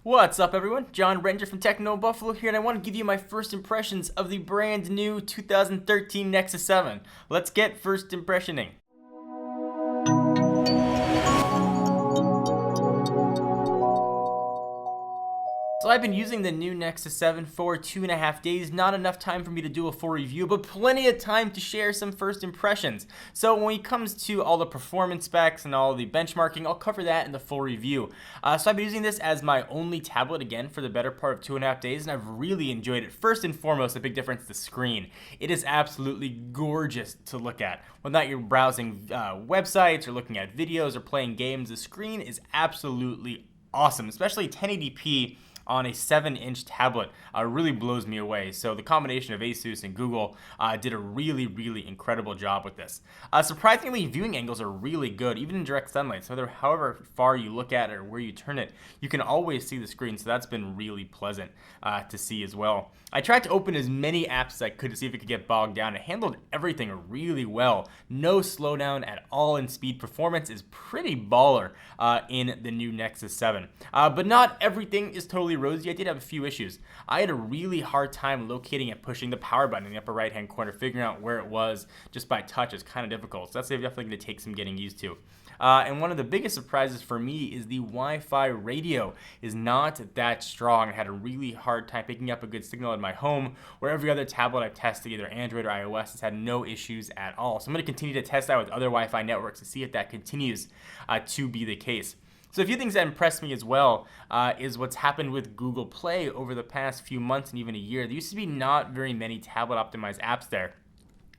What's up, everyone? John Ranger from Techno Buffalo here, and I want to give you my first impressions of the brand new 2013 Nexus 7. Let's get first impressioning. So I've been using the new Nexus 7 for 2.5 days, not enough time for me to do a full review, but plenty of time to share some first impressions. So when it comes to all the performance specs and all the benchmarking, I'll cover that in the full review. So I've been using this as my only tablet again for the better part of 2.5 days, and I've really enjoyed it. First and foremost, the big difference, the screen. It is absolutely gorgeous to look at. Whether or not you're browsing websites or looking at videos or playing games, the screen is absolutely awesome, especially 1080p on a 7-inch tablet really blows me away. So the combination of Asus and Google did a really incredible job with this. Surprisingly, viewing angles are really good, even in direct sunlight. So however far you look at it or where you turn it, you can always see the screen. So that's been really pleasant to see as well. I tried to open as many apps as I could to see if it could get bogged down. It handled everything really well. No slowdown at all in speed. Performance is pretty baller in the new Nexus 7. But not everything is totally rosy. I did have a few issues. I had a really hard time locating and pushing the power button in the upper right hand corner. Figuring out where it was just by touch is kind of difficult. So that's definitely going to take some getting used to. And one of the biggest surprises for me is the Wi-Fi radio is not that strong. I had a really hard time picking up a good signal in my home, where every other tablet I've tested, either Android or iOS, has had no issues at all. So I'm going to continue to test that with other Wi-Fi networks to see if that continues to be the case. So a few things that impressed me as well is what's happened with Google Play over the past few months and even a year. There used to be not very many tablet-optimized apps there.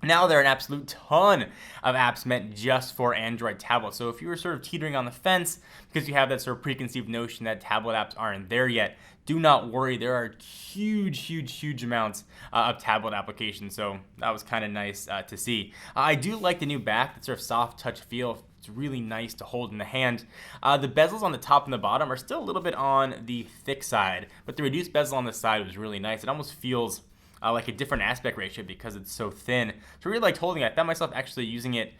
Now there are an absolute ton of apps meant just for Android tablets. So if you were sort of teetering on the fence because you have that sort of preconceived notion that tablet apps aren't there yet, do not worry. There are huge amounts of tablet applications. So that was kind of nice to see. I do like the new back, that sort of soft touch feel. It's really nice to hold in the hand. The bezels on the top and the bottom are still a little bit on the thick side, but the reduced bezel on the side was really nice. It almost feels like a different aspect ratio because it's so thin. So I really liked holding it. I found myself actually using it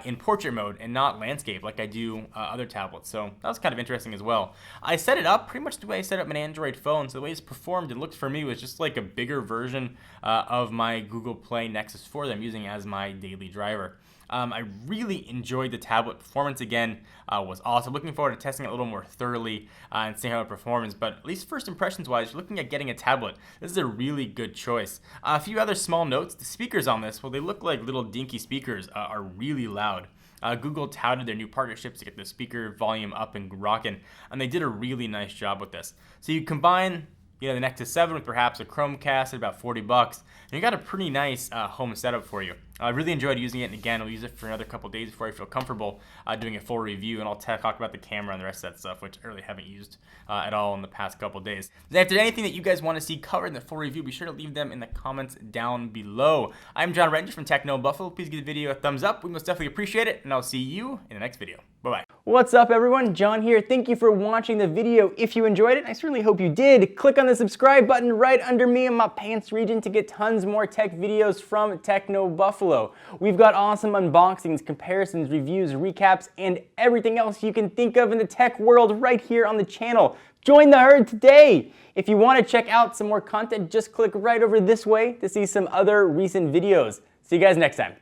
in portrait mode and not landscape like I do other tablets. So that was kind of interesting as well. I set it up pretty much the way I set up an Android phone. So the way it's performed, it looked for me was just like a bigger version of my Google Play Nexus 4 that I'm using as my daily driver. I really enjoyed the tablet. Performance again was awesome. Looking forward to testing it a little more thoroughly and seeing how it performs. But at least first impressions wise, looking at getting a tablet, this is a really good choice. A few other small notes. The speakers on this, well, they look like little dinky speakers, are really loud. Google touted their new partnerships to get the speaker volume up and rocking, and they did a really nice job with this. So you combine the Nexus 7 with perhaps a Chromecast at about $40, and you got a pretty nice home setup for you. I really enjoyed using it, and again, I'll use it for another couple days before I feel comfortable doing a full review, and I'll talk about the camera and the rest of that stuff, which I really haven't used at all in the past couple days. If there's anything that you guys want to see covered in the full review, be sure to leave them in the comments down below. I'm John Ranger from Techno Buffalo. Please give the video a thumbs up. We most definitely appreciate it, and I'll see you in the next video. Bye-bye. What's up, everyone? John here. Thank you for watching the video. If you enjoyed it, I certainly hope you did. Click on the subscribe button right under me in my pants region to get tons more tech videos from Techno Buffalo. We've got awesome unboxings, comparisons, reviews, recaps, and everything else you can think of in the tech world right here on the channel. Join the herd today! If you want to check out some more content, just click right over this way to see some other recent videos. See you guys next time.